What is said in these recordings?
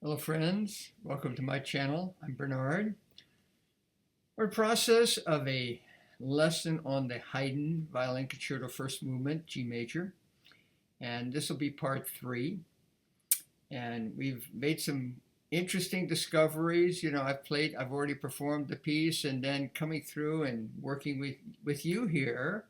Hello friends, welcome to my channel. I'm Bernard. We're in the process of a lesson on the Haydn Violin Concerto First Movement, G major. And this will be part 3. And we've made some interesting discoveries. I've already performed the piece, and then coming through and working with you here,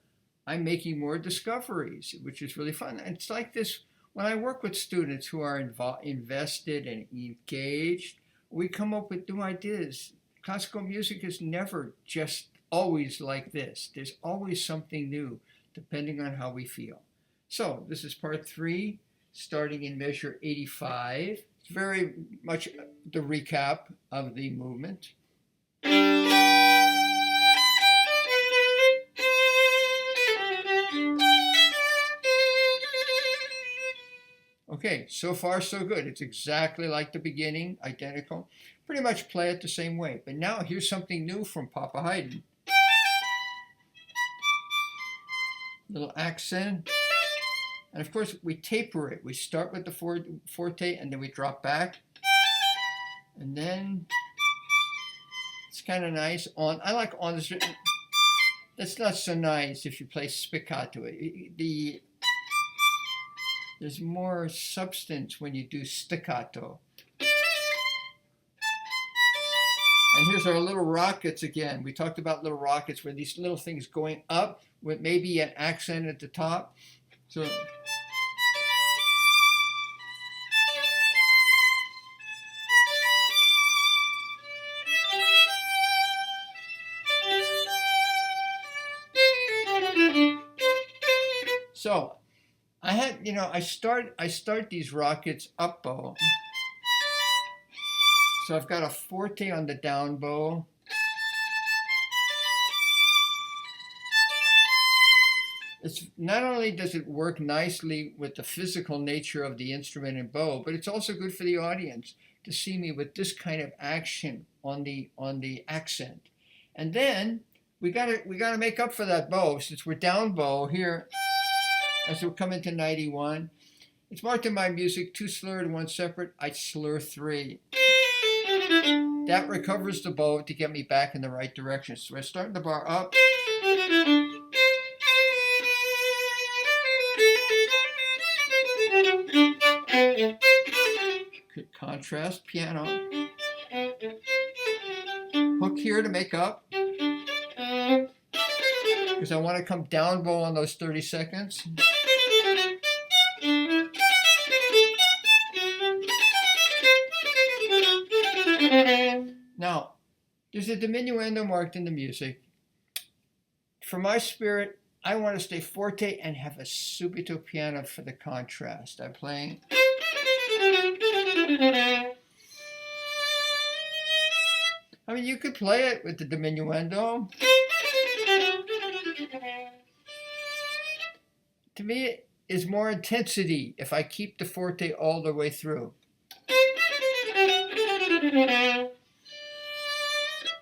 I'm making more discoveries, which is really fun. And it's like this when I work with students who are invested and engaged, we come up with new ideas. Classical music is never just always like this. There's always something new, depending on how we feel. So this is part 3, starting in measure 85. It's very much the recap of the movement. Okay, so far so good. It's exactly like the beginning, identical. Pretty much play it the same way. But now here's something new from Papa Haydn. Little accent. And of course, we taper it. We start with the forte, and then we drop back. And then it's kind of nice. I like on this. That's not so nice if you play spiccato. There's more substance when you do staccato. And here's our little rockets again. We talked about little rockets, where these little things going up with maybe an accent at the top. So I had, I start these rockets up bow. So I've got a forte on the down bow. It's not only does it work nicely with the physical nature of the instrument and bow, but it's also good for the audience to see me with this kind of action on the accent. And then we gotta make up for that bow, since we're down bow here. As we come into 91, it's marked in my music 2 slurred, 1 separate. I slur 3. That recovers the bow to get me back in the right direction. So we're starting the bar up. Good contrast, piano. Hook here to make up, because I want to come down bow on those 30 seconds. Now, there's a diminuendo marked in the music. For my spirit, I want to stay forte and have a subito piano for the contrast. I'm playing. I mean, you could play it with the diminuendo. To me, it is more intensity if I keep the forte all the way through.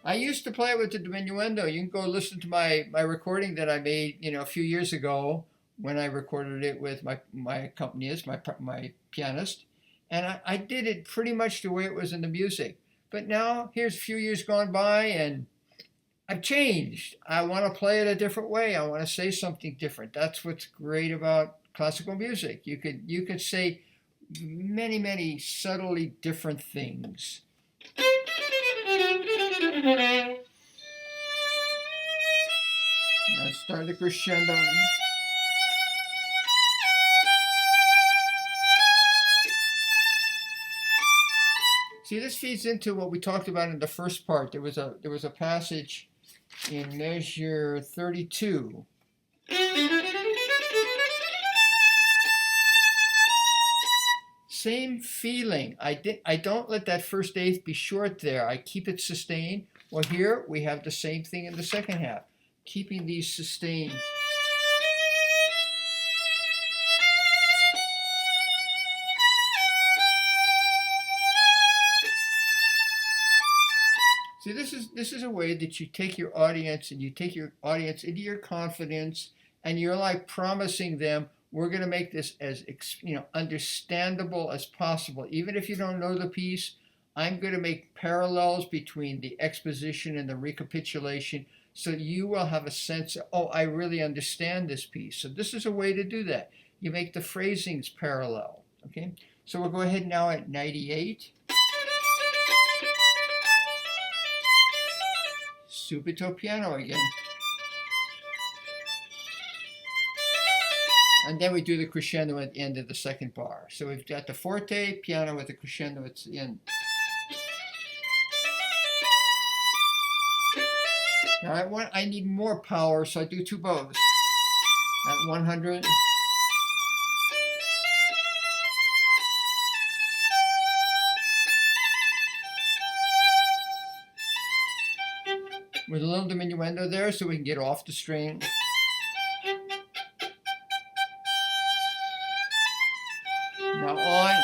I used to play with the diminuendo. You can go listen to my recording that I made, a few years ago when I recorded it with my accompanist, my pianist, and I did it pretty much the way it was in the music. But now here's a few years gone by, and I've changed. I want to play it a different way. I want to say something different. That's what's great about classical music. You could say many, many subtly different things. Now start the crescendo. See, this feeds into what we talked about in the first part. There was a passage in measure 32. Same feeling. I don't let that first eighth be short there. I keep it sustained. Well, here we have the same thing in the second half, keeping these sustained. See, this is a way that you take your audience and you take your audience into your confidence, and you're like promising them we're going to make this as understandable as possible. Even if you don't know the piece, I'm going to make parallels between the exposition and the recapitulation, so you will have a sense of, oh, I really understand this piece. So this is a way to do that. You make the phrasings parallel. Okay, so we'll go ahead now at 98. Subito piano again. And then we do the crescendo at the end of the second bar. So we've got the forte, piano with the crescendo at the end. Now I need more power, so I do two bows. At 100. With a little diminuendo there so we can get off the string. Now on.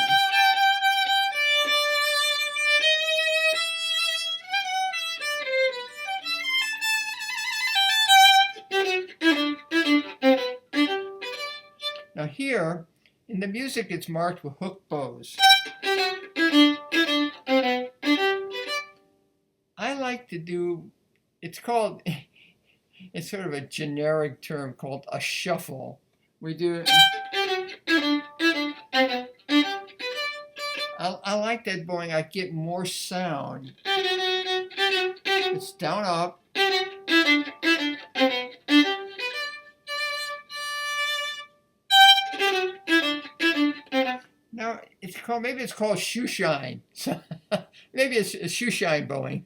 Now here, in the music, it's marked with hook bows. I like to do, it's sort of a generic term called a shuffle. We do it. I like that bowing. I get more sound. It's down, up. Now maybe it's called shoe shine. Maybe it's shoe shine bowing.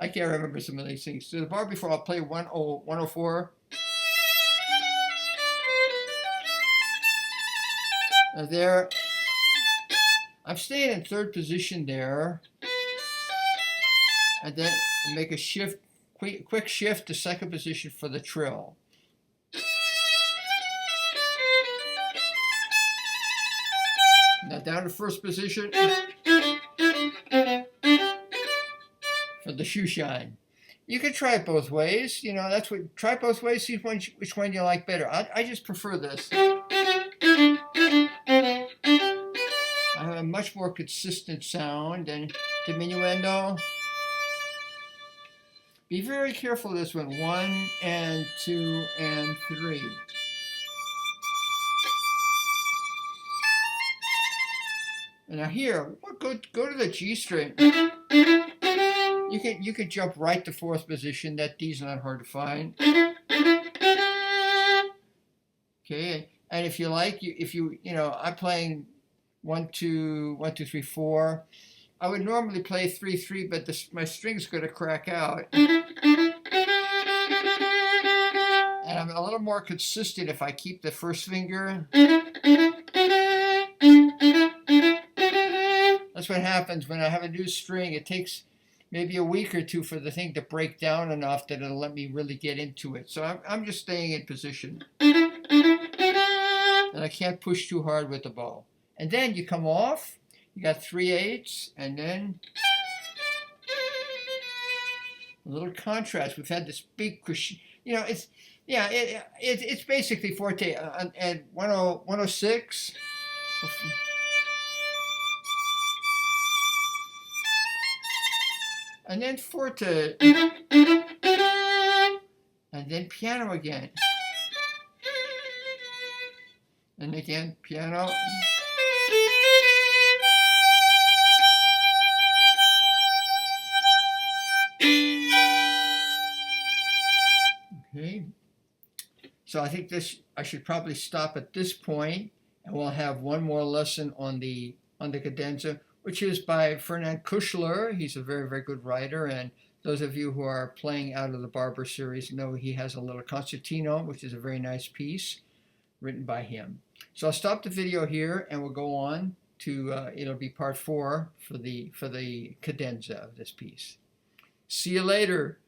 I can't remember some of these things. So the bar before, I'll play 104. Now there, I'm staying in third position there, and then make a shift, quick shift to second position for the trill. Now down to first position for the shoe shine. You can try it both ways. Try it both ways, see which one you like better. I just prefer this. I have a much more consistent sound and diminuendo. Be very careful of this one. 1 and 2 and 3. And now here, go to the G string. You can jump right to fourth position. That D's not hard to find. Okay, and if you like, I'm playing 1, 2, 1, 2, 3, 4. I would normally play 3, 3, but my string's going to crack out. And I'm a little more consistent if I keep the first finger. That's what happens when I have a new string. It takes maybe a week or two for the thing to break down enough that it'll let me really get into it. So I'm just staying in position. And I can't push too hard with the bow. And then you come off, you got 3/8, and then a little contrast. We've had this big, it's basically forte at 106. And then forte, and then piano again, and again piano. Okay, so I think I should probably stop at this point, and we'll have one more lesson on the cadenza, which is by Fernand Kuschler. He's a very, very good writer, and those of you who are playing out of the Barber series know he has a little concertino, which is a very nice piece written by him. So I'll stop the video here, and we'll go on to, it'll be part 4 for the cadenza of this piece. See you later.